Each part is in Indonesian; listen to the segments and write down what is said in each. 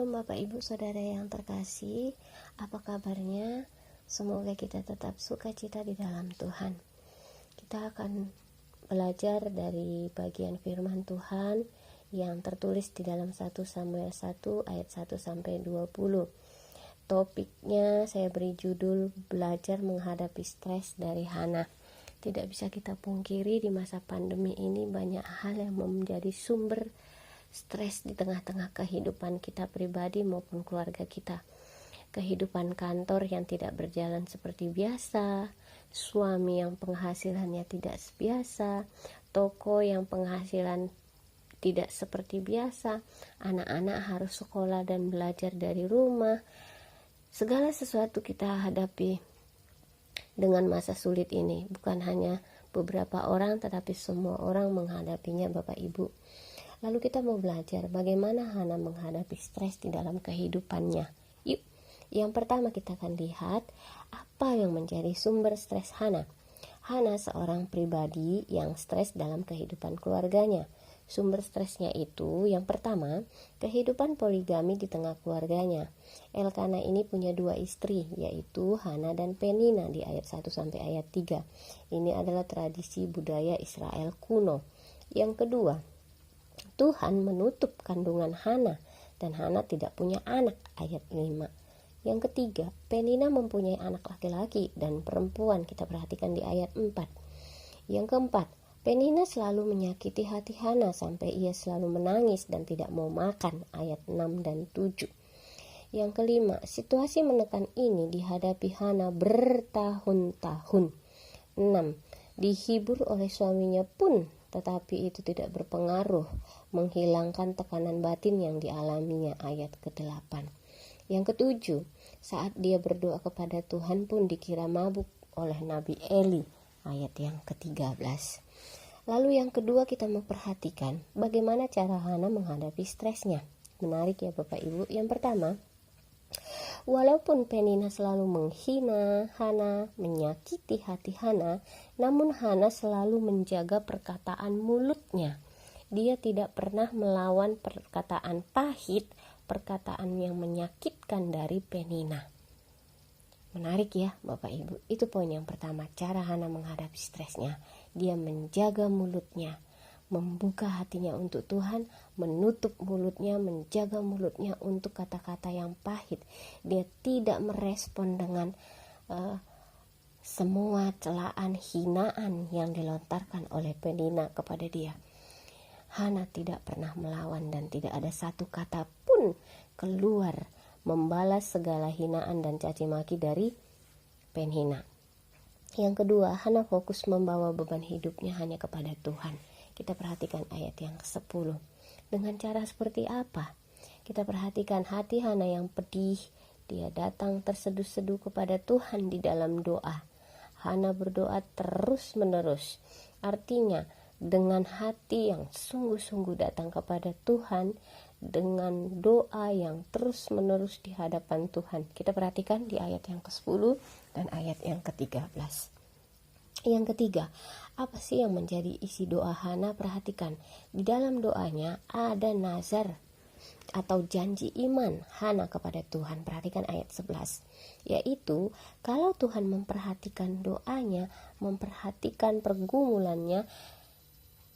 Shalom Bapak Ibu Saudara yang terkasih, apa kabarnya? Semoga kita tetap sukacita di dalam Tuhan. Kita akan belajar dari bagian firman Tuhan yang tertulis di dalam 1 Samuel 1 ayat 1 sampai 20. Topiknya saya beri judul belajar menghadapi stres dari Hana. Tidak bisa kita pungkiri di masa pandemi ini banyak hal yang menjadi sumber stres di tengah-tengah kehidupan kita pribadi maupun keluarga kita. Kehidupan kantor yang tidak berjalan seperti biasa, suami yang penghasilannya tidak biasa, toko yang penghasilan tidak seperti biasa, anak-anak harus sekolah dan belajar dari rumah. Segala sesuatu kita hadapi dengan masa sulit ini. Bukan hanya beberapa orang, tetapi semua orang menghadapinya, Bapak Ibu. Lalu kita mau belajar bagaimana Hana menghadapi stres di dalam kehidupannya. Yuk, yang pertama kita akan lihat apa yang menjadi sumber stres Hana. Hana seorang pribadi yang stres dalam kehidupan keluarganya. Sumber stresnya itu yang pertama, kehidupan poligami di tengah keluarganya. Elkana ini punya 2 istri, yaitu Hana dan Penina di ayat 1 sampai ayat 3. Ini adalah tradisi budaya Israel kuno. Yang kedua, Tuhan menutup kandungan Hana dan Hana tidak punya anak, ayat 5. Yang ketiga, Penina mempunyai anak laki-laki dan perempuan, kita perhatikan di ayat 4. Yang keempat, Penina selalu menyakiti hati Hana sampai ia selalu menangis dan tidak mau makan, ayat 6 dan 7. Yang kelima, situasi menekan ini dihadapi Hana bertahun-tahun. 6. Dihibur oleh suaminya pun, tetapi itu tidak berpengaruh menghilangkan tekanan batin yang dialaminya, ayat ke-8. Yang ketujuh, saat dia berdoa kepada Tuhan pun dikira mabuk oleh Nabi Eli, ayat yang ke-13. Lalu yang kedua kita memperhatikan bagaimana cara Hana menghadapi stresnya. Menarik ya Bapak Ibu. Yang pertama, walaupun Penina selalu menghina Hana, menyakiti hati Hana, namun Hana selalu menjaga perkataan mulutnya. Dia tidak pernah melawan perkataan pahit, perkataan yang menyakitkan dari Penina. Menarik ya Bapak Ibu. Itu poin yang pertama, cara Hana menghadapi stresnya. Dia menjaga mulutnya, membuka hatinya untuk Tuhan, menutup mulutnya, menjaga mulutnya untuk kata-kata yang pahit. Dia tidak merespon dengan semua celaan, hinaan yang dilontarkan oleh Penina kepada dia. Hana tidak pernah melawan dan tidak ada satu kata pun keluar membalas segala hinaan dan caci maki dari Penina. Yang kedua, Hana fokus membawa beban hidupnya hanya kepada Tuhan. Kita perhatikan ayat yang ke-10. Dengan cara seperti apa? Kita perhatikan hati Hana yang pedih. Dia datang terseduh-seduh kepada Tuhan di dalam doa. Hana berdoa terus-menerus. Artinya, dengan hati yang sungguh-sungguh datang kepada Tuhan, dengan doa yang terus-menerus di hadapan Tuhan. Kita perhatikan di ayat yang ke-10 dan ayat yang ke-13. Yang ketiga, apa sih yang menjadi isi doa Hana? Perhatikan, di dalam doanya ada nazar atau janji iman Hana kepada Tuhan. Perhatikan ayat 11, yaitu kalau Tuhan memperhatikan doanya, memperhatikan pergumulannya,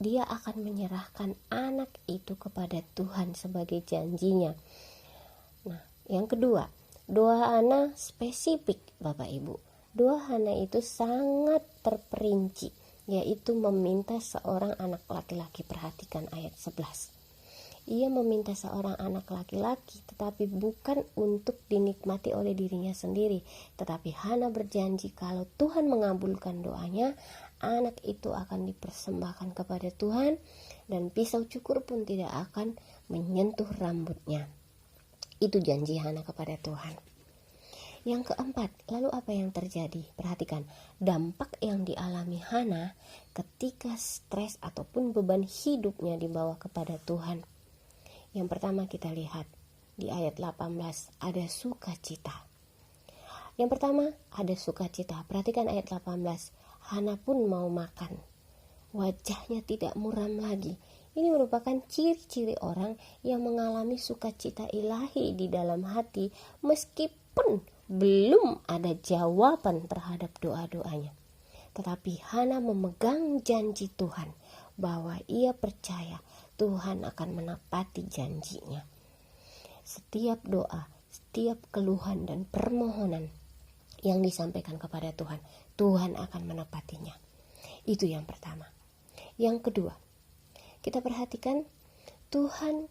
dia akan menyerahkan anak itu kepada Tuhan sebagai janjinya. Nah, yang kedua, doa Hana spesifik Bapak Ibu. Doa Hana itu sangat terperinci, yaitu meminta seorang anak laki-laki. Perhatikan ayat 11. Ia meminta seorang anak laki-laki, tetapi bukan untuk dinikmati oleh dirinya sendiri. Tetapi Hana berjanji kalau Tuhan mengabulkan doanya, anak itu akan dipersembahkan kepada Tuhan dan pisau cukur pun tidak akan menyentuh rambutnya. Itu janji Hana kepada Tuhan. Yang keempat, lalu apa yang terjadi? Perhatikan, dampak yang dialami Hana ketika stres ataupun beban hidupnya dibawa kepada Tuhan. Yang pertama kita lihat di ayat 18, ada sukacita. Yang pertama, ada sukacita. Perhatikan ayat 18. Hana pun mau makan. Wajahnya tidak muram lagi. Ini merupakan ciri-ciri orang yang mengalami sukacita ilahi di dalam hati meskipun belum ada jawaban terhadap doa-doanya. Tetapi Hana memegang janji Tuhan bahwa ia percaya Tuhan akan menepati janjinya. Setiap doa, setiap keluhan dan permohonan yang disampaikan kepada Tuhan, Tuhan akan menepatinya. Itu yang pertama. Yang kedua, kita perhatikan Tuhan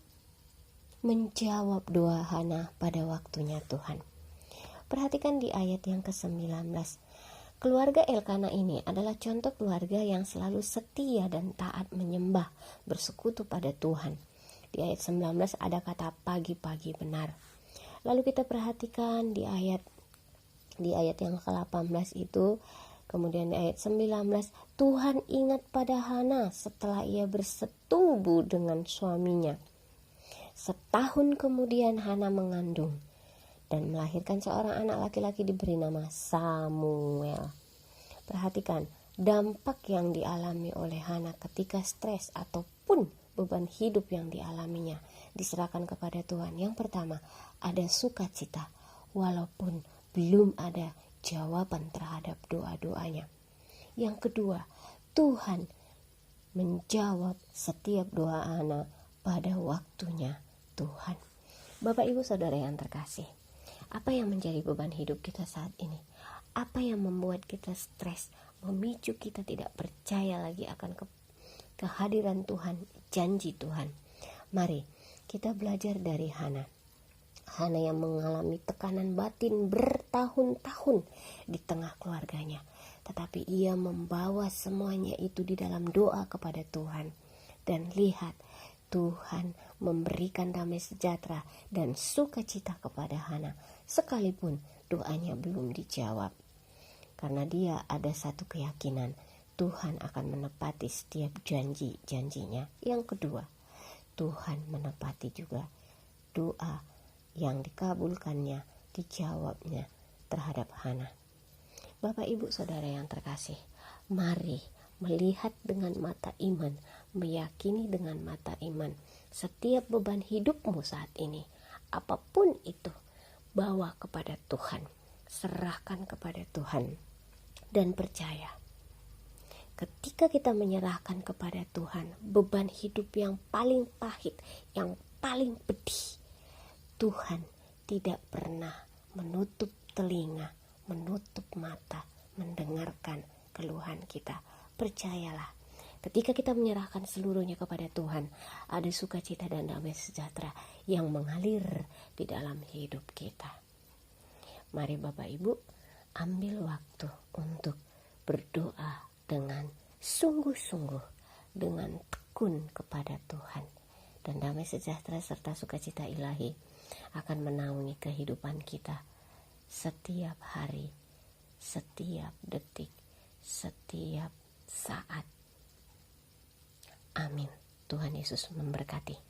menjawab doa Hana pada waktunya Tuhan. Perhatikan di ayat yang ke-19. Keluarga Elkana ini adalah contoh keluarga yang selalu setia dan taat menyembah, bersekutu pada Tuhan. Di ayat 19 ada kata pagi-pagi benar. Lalu kita perhatikan di ayat yang ke-18 itu, kemudian di ayat 19, Tuhan ingat pada Hana setelah ia bersetubuh dengan suaminya. Setahun kemudian Hana mengandung dan melahirkan seorang anak laki-laki diberi nama Samuel. Perhatikan dampak yang dialami oleh Hana ketika stres ataupun beban hidup yang dialaminya diserahkan kepada Tuhan. Yang pertama, ada sukacita walaupun belum ada jawaban terhadap doa-doanya. Yang kedua, Tuhan menjawab setiap doa Hana pada waktunya Tuhan. Bapak Ibu Saudara yang terkasih, apa yang menjadi beban hidup kita saat ini? Apa yang membuat kita stres, memicu kita tidak percaya lagi akan kehadiran Tuhan, janji Tuhan? Mari kita belajar dari Hana. Hana yang mengalami tekanan batin bertahun-tahun di tengah keluarganya, tetapi ia membawa semuanya itu di dalam doa kepada Tuhan. Dan lihat, Tuhan memberikan damai sejahtera dan sukacita kepada Hana, sekalipun doanya belum dijawab. Karena dia ada satu keyakinan, Tuhan akan menepati setiap janji-janjinya. Yang kedua, Tuhan menepati juga doa yang dikabulkannya, dijawabnya terhadap Hana. Bapak Ibu Saudara yang terkasih, mari melihat dengan mata iman, meyakini dengan mata iman. Setiap beban hidupmu saat ini, apapun itu, bawa kepada Tuhan, serahkan kepada Tuhan, dan percaya. Ketika kita menyerahkan kepada Tuhan beban hidup yang paling pahit, yang paling pedih, Tuhan tidak pernah menutup telinga, menutup mata, mendengarkan keluhan kita. Percayalah, ketika kita menyerahkan seluruhnya kepada Tuhan, ada sukacita dan damai sejahtera yang mengalir di dalam hidup kita. Mari Bapak Ibu, ambil waktu untuk berdoa dengan sungguh-sungguh, dengan tekun kepada Tuhan. Dan damai sejahtera serta sukacita ilahi akan menaungi kehidupan kita setiap hari, setiap detik, setiap saat. Amin. Tuhan Yesus memberkati.